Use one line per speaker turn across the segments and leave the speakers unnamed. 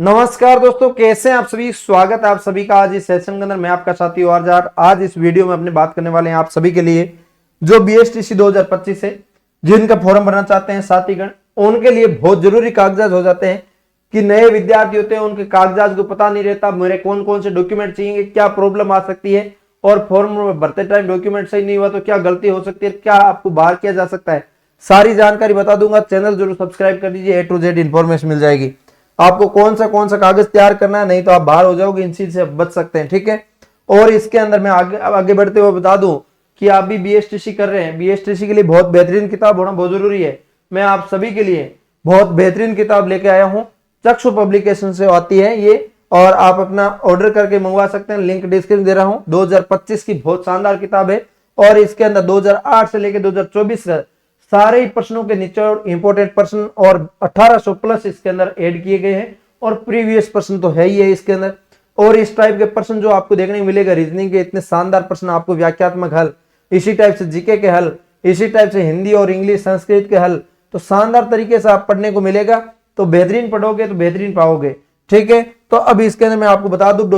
नमस्कार दोस्तों, कैसे हैं आप सभी। स्वागत है आप सभी का आज इस सेशन के अंदर। मैं आपका साथी और जाट आज इस वीडियो में अपनी बात करने वाले हैं आप सभी के लिए जो बीएसटीसी 2025 है, जिनका फॉर्म भरना चाहते हैं साथीगण, उनके लिए बहुत जरूरी कागजात हो जाते हैं कि नए विद्यार्थी होते हैं, उनके कागजात को पता नहीं रहता मेरे कौन कौन से डॉक्यूमेंट चाहिए, क्या प्रॉब्लम आ सकती है और फॉर्म भरते टाइम डॉक्यूमेंट सही नहीं हुआ तो क्या गलती हो सकती है, क्या आपको बाहर किया जा सकता है, सारी जानकारी बता दूंगा। चैनल जरूर सब्सक्राइब कर दीजिए, A to Z इंफॉर्मेशन मिल जाएगी। आपको कौन सा कागज तैयार करना है, नहीं तो आप बाहर हो जाओगे, इन चीज से बच सकते हैं, ठीक है। और इसके अंदर मैं आगे बढ़ते हुए बता दूं कि आप भी बीएसटीसी कर रहे हैं, बीएसटीसी के लिए बहुत बेहतरीन किताब होना बहुत जरूरी है। मैं आप सभी के लिए बहुत बेहतरीन किताब लेके आया हूं, चक्षु पब्लिकेशन से आती है ये, और आप अपना ऑर्डर करके मंगवा सकते हैं। लिंक डिस्क्रिप्शन दे रहा हूं। 2025 की बहुत शानदार किताब है और इसके अंदर 2008 से लेकर 2024 सारे ही प्रश्नों के निचोड़, इंपोर्टेंट प्रश्न और 1800 प्लस इसके अंदर ऐड किए गए हैं और प्रीवियस प्रश्न तो है ही है इसके अंदर। और इस टाइप के प्रश्न जो आपको देखने को मिलेगा, रीजनिंग के इतने शानदार प्रश्न, आपको व्याख्यात्मक हल, इसी टाइप से जीके के हल, इसी टाइप से हिंदी और इंग्लिश संस्कृत के हल, तो शानदार तरीके से आप पढ़ने को मिलेगा। तो बेहतरीन पढ़ोगे तो बेहतरीन पाओगे, ठीक है। तो अब इसके अंदर मैं आपको बता दूं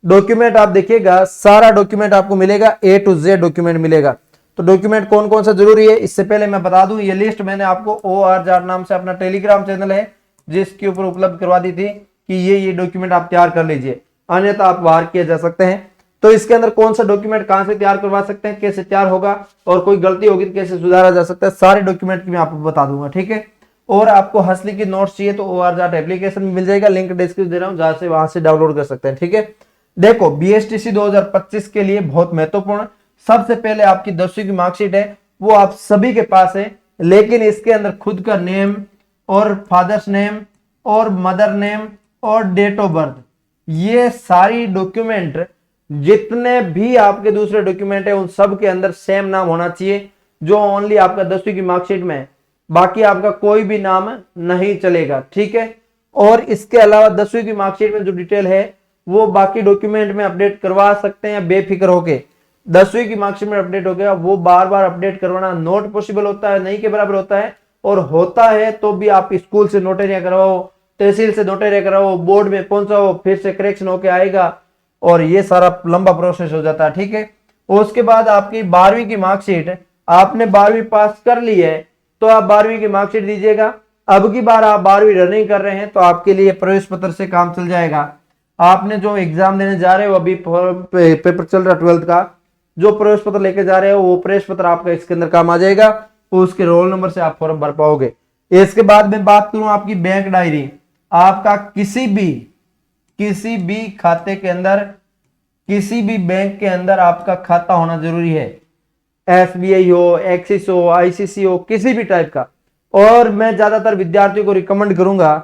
डॉक्यूमेंट आप देखिएगा, सारा डॉक्यूमेंट आपको मिलेगा, A to Z डॉक्यूमेंट मिलेगा। तो डॉक्यूमेंट कौन कौन सा जरूरी है, इससे पहले मैं बता दूं, ये लिस्ट मैंने आपको OR नाम से अपना टेलीग्राम चैनल है जिसके ऊपर उपलब्ध करवा दी थी कि ये डॉक्यूमेंट आप तैयार कर लीजिए, अन्यथा आप बाहर किए जा सकते हैं। तो इसके अंदर कौन सा डॉक्यूमेंट कहां से तैयार करवा सकते हैं, कैसे तैयार होगा और कोई गलती होगी तो कैसे सुधारा जा सकता है, सारे डॉक्यूमेंट की मैं आपको बता दूंगा, ठीक है। और आपको हंसली की नोट्स चाहिए तो OR एप्लीकेशन में मिल जाएगा, लिंक डिस्क्रिप्शन दे रहा हूं, जहां से वहां से डाउनलोड कर सकते हैं, ठीक है। देखो, बीएसटीसी 2025 के लिए बहुत महत्वपूर्ण, सबसे पहले आपकी 10वीं की मार्कशीट है, वो आप सभी के पास है, लेकिन इसके अंदर खुद का नेम और फादर्स नेम और मदर नेम और डेट ऑफ बर्थ, ये सारी डॉक्यूमेंट जितने भी आपके दूसरे डॉक्यूमेंट है उन सब के अंदर सेम नाम होना चाहिए, जो ओनली आपका 10वीं की मार्कशीट में है। बाकी आपका कोई भी नाम नहीं चलेगा, ठीक है। और इसके अलावा 10वीं की मार्कशीट में जो डिटेल है वो बाकी डॉक्यूमेंट में अपडेट करवा सकते हैं बेफिक्र होके। 10वीं की मार्कशीट में अपडेट हो गया, वो बार बार अपडेट करवाना नॉट पॉसिबल होता है, नहीं के बराबर होता है, और होता है तो भी आप स्कूल से नोटरिया करवाओ, तहसील से नोटरिया करवाओ, बोर्ड में पहुंचाओ, फिर से करेक्शन होके आएगा और ये सारा लंबा प्रोसेस हो जाता है, ठीक है। उसके बाद आपकी 12वीं की मार्कशीट, आपने 12वीं पास कर ली है तो आप 12वीं की मार्कशीट दीजिएगा। अब की बार आप 12वीं रनिंग कर रहे हैं तो आपके लिए प्रवेश पत्र से काम चल जाएगा। आपने जो एग्जाम देने जा रहे हो, अभी पेपर चल रहा 12th का, जो प्रवेश पत्र लेके जा रहे हो वो प्रवेश पत्र आपका इसके अंदर काम आ जाएगा, उसके रोल नंबर से आप फॉर्म भर पाओगे। इसके बाद मैं बात करूं आपकी बैंक डायरी, आपका किसी भी खाते के अंदर, किसी भी बैंक के अंदर आपका खाता होना जरूरी है, SBI हो, एक्सिस हो, ICC हो, किसी भी टाइप का। और मैं ज्यादातर विद्यार्थियों को रिकमेंड करूंगा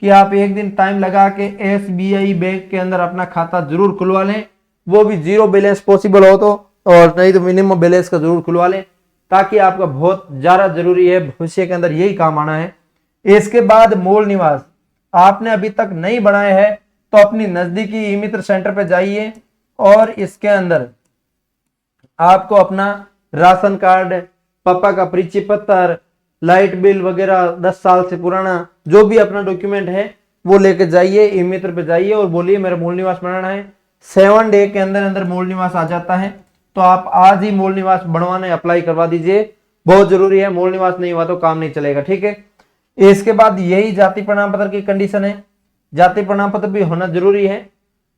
कि आप एक दिन टाइम लगा के SBI बैंक के अंदर अपना खाता जरूर खुलवा लें, वो भी 0 बैलेंस पॉसिबल हो तो, और नहीं तो मिनिमम बैलेंस का जरूर खुलवा लें, ताकि आपका बहुत ज्यादा जरूरी है, भविष्य के अंदर यही काम आना है। इसके बाद मूल निवास आपने अभी तक नहीं बनाया है तो अपनी नजदीकी ई मित्र सेंटर पे जाइए और इसके अंदर आपको अपना राशन कार्ड, पापा का परिचय पत्र, लाइट बिल वगैरह 10 साल से पुराना जो भी अपना डॉक्यूमेंट है वो लेके जाइए, ई मित्र पे जाइए और बोलिए मेरा मूल निवास बनाना है। 7 डे के अंदर अंदर मूल निवास आ जाता है, तो आप आज ही मूल निवास बनवाने अप्लाई करवा दीजिए, बहुत जरूरी है। मूल निवास नहीं हुआ तो काम नहीं चलेगा, ठीक है। इसके बाद यही जाति प्रमाण पत्र की कंडीशन है, जाति प्रमाण पत्र भी होना जरूरी है।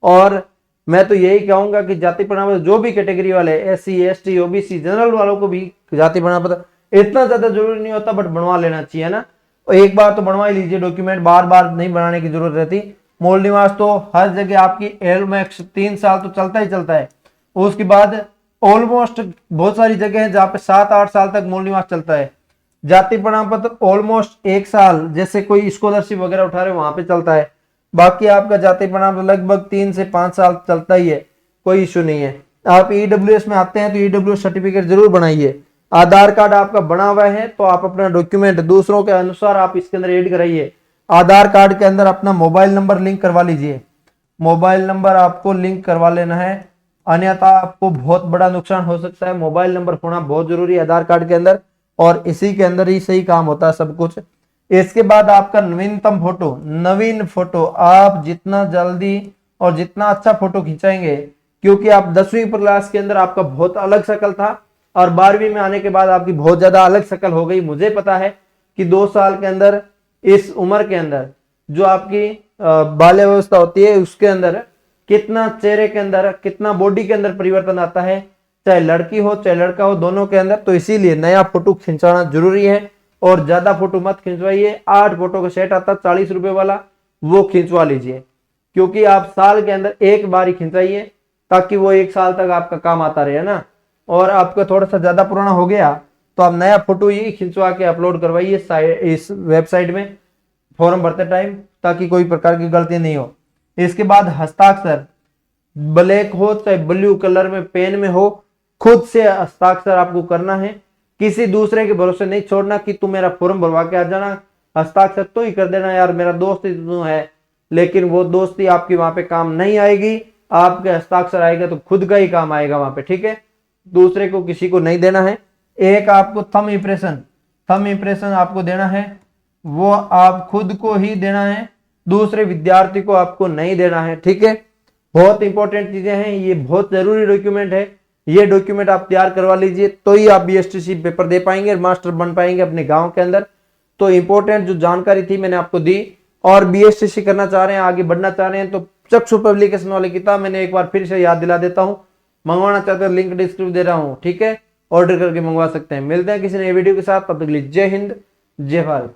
और मैं तो यही कहूंगा कि जाति प्रमाण पत्र जो भी कैटेगरी वाले, SC ST OBC जनरल वालों को भी जाति प्रमाण पत्र इतना ज्यादा जरूरी नहीं होता, बट बनवा लेना चाहिए ना। एक बार तो बनवा ही लीजिए डॉक्यूमेंट, बार बार नहीं बनाने की जरूरत रहती। मूल निवास तो हर जगह आपकी एलमैक्स 3 साल तो चलता ही चलता है। उसके बाद ऑलमोस्ट बहुत सारी जगह है जहाँ पे 7-8 साल तक मूल निवास चलता है। जाति प्रमाण पत्र ऑलमोस्ट 1 साल, जैसे कोई स्कॉलरशिप वगैरह उठा रहे वहां पे चलता है। बाकी आपका जाति प्रमाण पत्र लगभग 3 से 5 साल चलता ही है, कोई इशू नहीं है। आप EWS में आते हैं तो EWS सर्टिफिकेट जरूर बनाइए। आधार कार्ड आपका बना हुआ है तो आप अपना डॉक्यूमेंट दूसरों के अनुसार आप इसके अंदर ऐड कराइए। आधार कार्ड के अंदर अपना मोबाइल नंबर लिंक करवा लीजिए, मोबाइल नंबर आपको लिंक करवा लेना है, अन्यथा आपको बहुत बड़ा नुकसान हो सकता है। मोबाइल नंबर होना बहुत जरूरी है आधार कार्ड के अंदर, और इसी के अंदर ही सही काम होता है सब कुछ। इसके बाद आपका नवीनतम फोटो, नवीन फोटो आप जितना जल्दी और जितना अच्छा फोटो खिंचाएंगे, क्योंकि आप 10वीं क्लास के अंदर आपका बहुत अलग शक्ल था और 12वीं में आने के बाद आपकी बहुत ज्यादा अलग शक्ल हो गई। मुझे पता है कि 2 साल के अंदर, इस उम्र के अंदर जो आपकी बाल्यावस्था होती है उसके अंदर कितना चेहरे के अंदर, कितना बॉडी के अंदर परिवर्तन आता है, चाहे लड़की हो चाहे लड़का हो, दोनों के अंदर। तो इसीलिए नया फोटो खिंचाना जरूरी है और ज्यादा फोटो मत खिंचवाइए। 8 फोटो का सेट आता 40 रुपए वाला, वो खिंचवा लीजिए, क्योंकि आप साल के अंदर एक बार ही खिंचाइए ताकि वो 1 साल तक आपका काम आता रहे ना। और आपका थोड़ा सा ज्यादा पुराना हो गया तो आप नया फोटो ही खिंचवा के अपलोड करवाइए इस वेबसाइट में फॉर्म भरते टाइम, ताकि कोई प्रकार की गलती नहीं हो। इसके बाद हस्ताक्षर, ब्लैक हो चाहे ब्लू कलर में पेन में हो, खुद से हस्ताक्षर आपको करना है। किसी दूसरे के भरोसे नहीं छोड़ना कि तू मेरा फॉर्म भरवा के आ जाना, हस्ताक्षर तो ही कर देना यार, मेरा दोस्त ही तो है, लेकिन वो दोस्ती आपकी वहां पे काम नहीं आएगी। आपके हस्ताक्षर आएगा तो खुद का ही काम आएगा वहां पे, ठीक है, दूसरे को किसी को नहीं देना है। एक आपको थंब इंप्रेशन आपको देना है, वो आप खुद को ही देना है, दूसरे विद्यार्थी को आपको नहीं देना है, ठीक है। बहुत इंपॉर्टेंट चीजें हैं, ये बहुत जरूरी डॉक्यूमेंट है। ये डॉक्यूमेंट आप तैयार करवा लीजिए तो ही आप बीएसटीसी पेपर दे पाएंगे और मास्टर बन पाएंगे अपने गांव के अंदर। तो इंपॉर्टेंट जो जानकारी थी मैंने आपको दी। और बीएसटीसी करना चाह रहे हैं, आगे बढ़ना चाह रहे हैं, तो चक्षु पब्लिकेशन वाली किताब मैंने एक बार फिर से याद दिला देता हूं, मंगवाना चाहते हैं लिंक डिस्क्रिप्शन दे रहा हूं, ठीक है, ऑर्डर करके मंगवा सकते हैं। मिलते हैं किसी नए वीडियो के साथ, तब तक के लिए जय हिंद जय भारत।